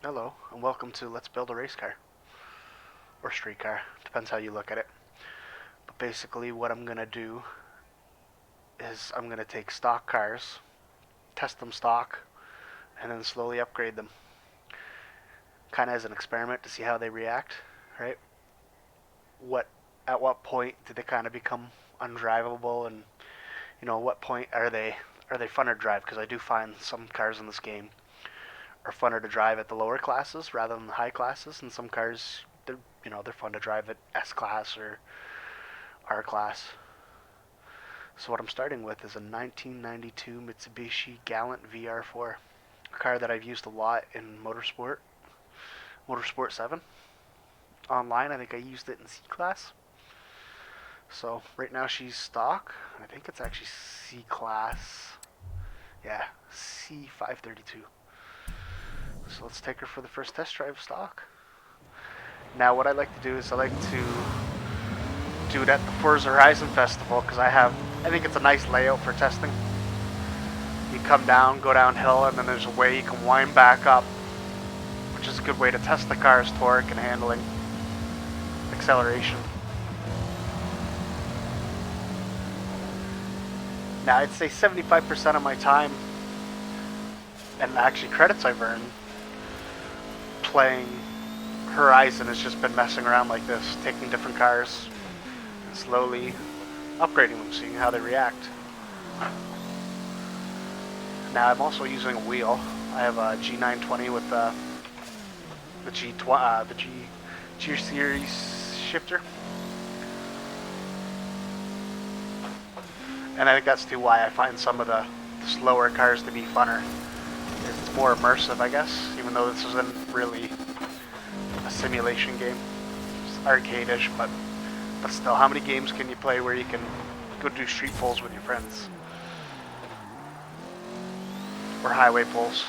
Hello, and welcome to Let's Build a Race Car. Or street car, depends how you look at it. But basically what I'm going to do is I'm going to take stock cars, test them stock, and then slowly upgrade them. Kind of as an experiment to see how they react, right? At what point do they kind of become undrivable, and what point are they fun to drive? Because I do find some cars in this game are funner to drive at the lower classes rather than the high classes, and some cars they're fun to drive at S class or R class. So what I'm starting with is a 1992 Mitsubishi Galant Vr-4, a car that I've used a lot in Motorsport 7. Online, I think I used it in C class. So right now she's stock. I think it's actually C class. Yeah, C532. So let's take her for the first test drive stock. Now what I like to do is I like to do it at the Forza Horizon Festival because I think it's a nice layout for testing. You come down, go downhill, and then there's a way you can wind back up, which is a good way to test the car's torque and handling, acceleration. Now I'd say 75% of my time, and actually credits I've earned, playing Horizon has just been messing around like this, taking different cars and slowly upgrading them, seeing how they react. Now I'm also using a wheel. I have a G920 with the G series shifter, and I think that's too why I find some of the slower cars to be funner. It's more immersive, I guess, even though this isn't really a simulation game. It's arcade-ish, but still, how many games can you play where you can go do street pulls with your friends? Or highway pulls.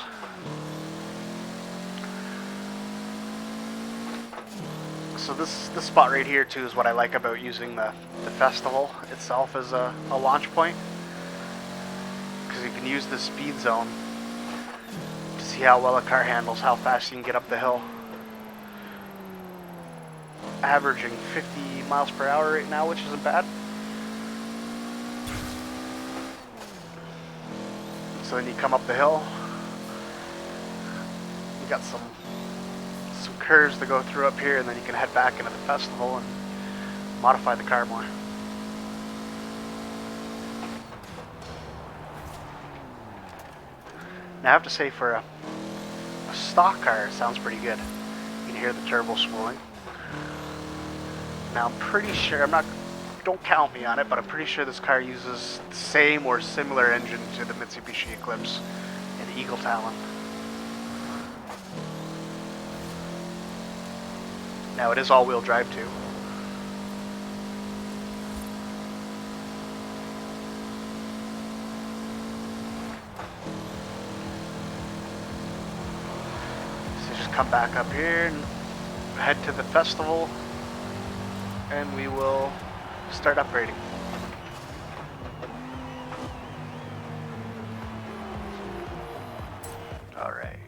So this spot right here too is what I like about using the festival itself as a launch point, because you can use the speed zone to see how well a car handles, how fast you can get up the hill. Averaging 50 miles per hour right now, which isn't bad. So then you come up the hill, you got some curves to go through up here, and then you can head back into the festival and modify the car more. Now I have to say, for a stock car, it sounds pretty good. You can hear the turbo spooling. Now I'm pretty sure, don't count me on it, but I'm pretty sure this car uses the same or similar engine to the Mitsubishi Eclipse and Eagle Talon. Now it is all-wheel drive too. So just come back up here and head to the festival, and we will start upgrading. Alright.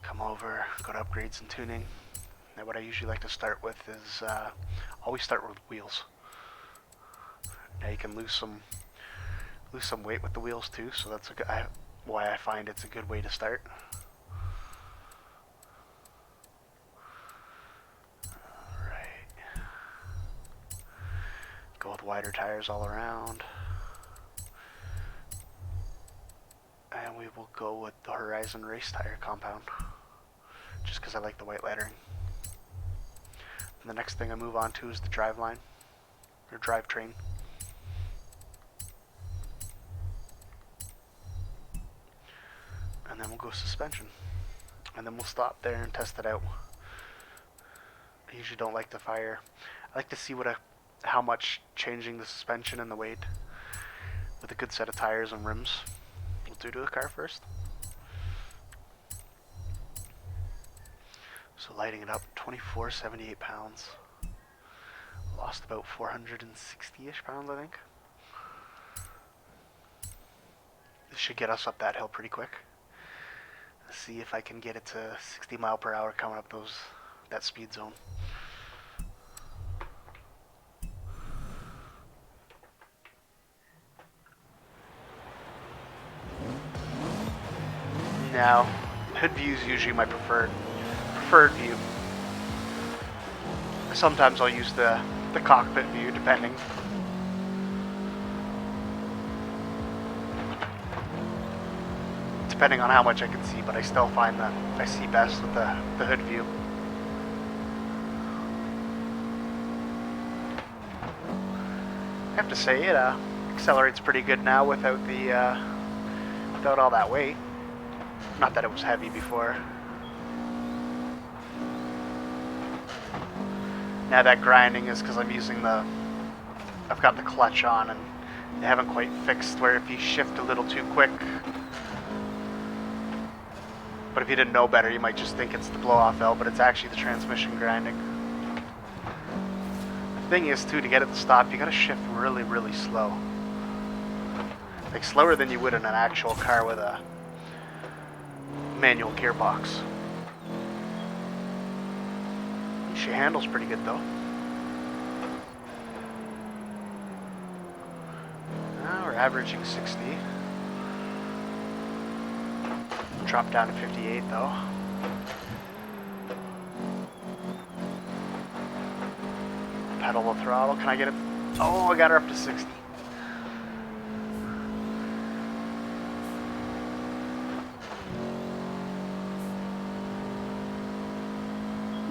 Come over, go to upgrades and tuning. Now what I usually like to start with is, always start with wheels. Now you can lose some weight with the wheels too, so that's why I find it's a good way to start. Go with wider tires all around. And we will go with the Horizon race tire compound, just because I like the white lettering. And the next thing I move on to is the driveline, or drivetrain. And then we'll go suspension. And then we'll stop there and test it out. I usually don't like to fire. I like to see how much changing the suspension and the weight with a good set of tires and rims will do to the car first. So lighting it up, 2478 pounds. Lost about 460-ish pounds, I think. This should get us up that hill pretty quick. see if I can get it to 60 mile per hour coming up that speed zone. Now, hood view is usually my preferred view. Sometimes I'll use the cockpit view, depending. Depending on how much I can see, but I still find that I see best with the hood view. I have to say it accelerates pretty good now without without all that weight. Not that it was heavy before. Now that grinding is because I'm using I've got the clutch on and they haven't quite fixed where if you shift a little too quick. But if you didn't know better, you might just think it's the blow-off valve, but it's actually the transmission grinding. The thing is, too, to get it to stop, you gotta shift really, really slow. Like, slower than you would in an actual car with a manual gearbox. She handles pretty good, though. Now we're averaging 60. Drop down to 58 though. Pedal the throttle. Can I get it? Oh, I got her up to 60.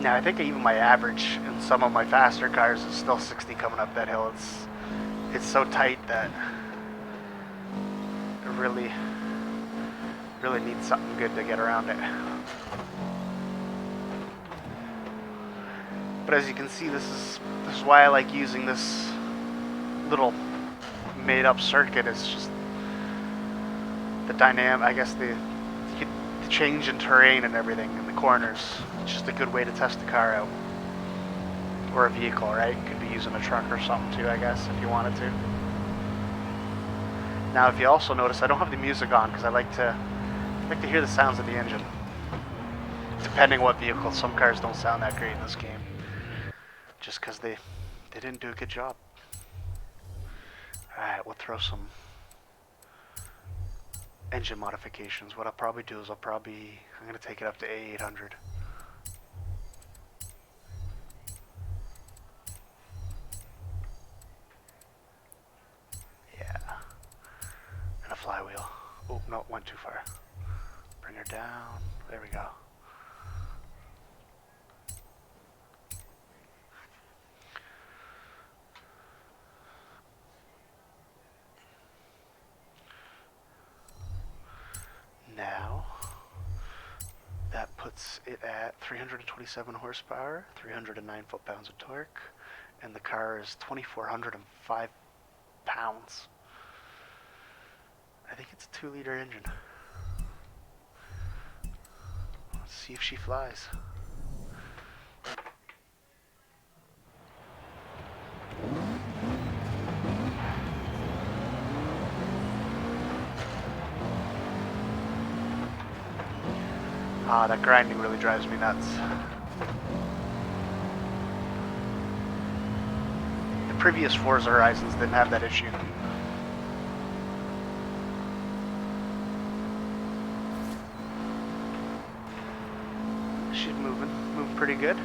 Now I think even my average in some of my faster cars is still 60 coming up that hill. It's so tight that it really needs something good to get around it. But as you can see, this is why I like using this little made-up circuit. It's just the dynamic, I guess the change in terrain and everything in the corners. It's just a good way to test the car out. Or a vehicle, right? You could be using a truck or something too, I guess, if you wanted to. Now, if you also notice, I don't have the music on because I like to hear the sounds of the engine. Depending what vehicle. Some cars don't sound that great in this game. Just because they didn't do a good job. Alright, we'll throw some engine modifications. What I'll probably do is I'm going to take it up to A800. Yeah. And a flywheel. Oh, no, it went too far. Bring her down. There we go. Now, that puts it at 327 horsepower, 309 foot-pounds of torque, and the car is 2,405 pounds. I think it's a 2-liter engine. Let's see if she flies. Ah, that grinding really drives me nuts. The previous Forza Horizons didn't have that issue. She's moving pretty good.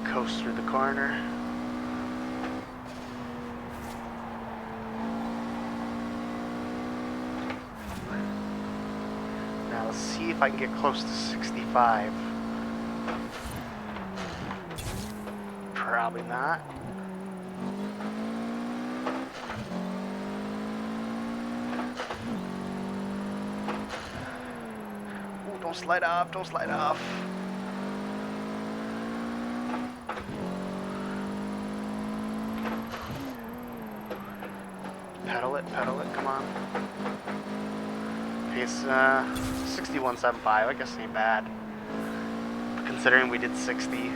Coast through the corner. Now let's see if I can get close to 65. Probably not. Ooh, don't slide off, don't slide off. Pedal it, come on. Okay, it's 61.75, I guess it ain't bad. But considering we did 60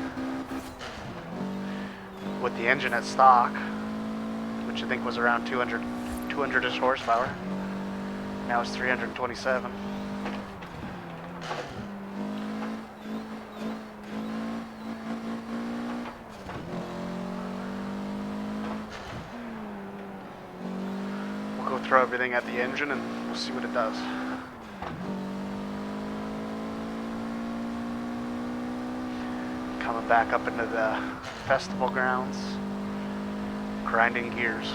with the engine at stock, which I think was around 200-ish horsepower. Now it's 327. We'll go throw everything at the engine and we'll see what it does. Coming back up into the festival grounds, grinding gears.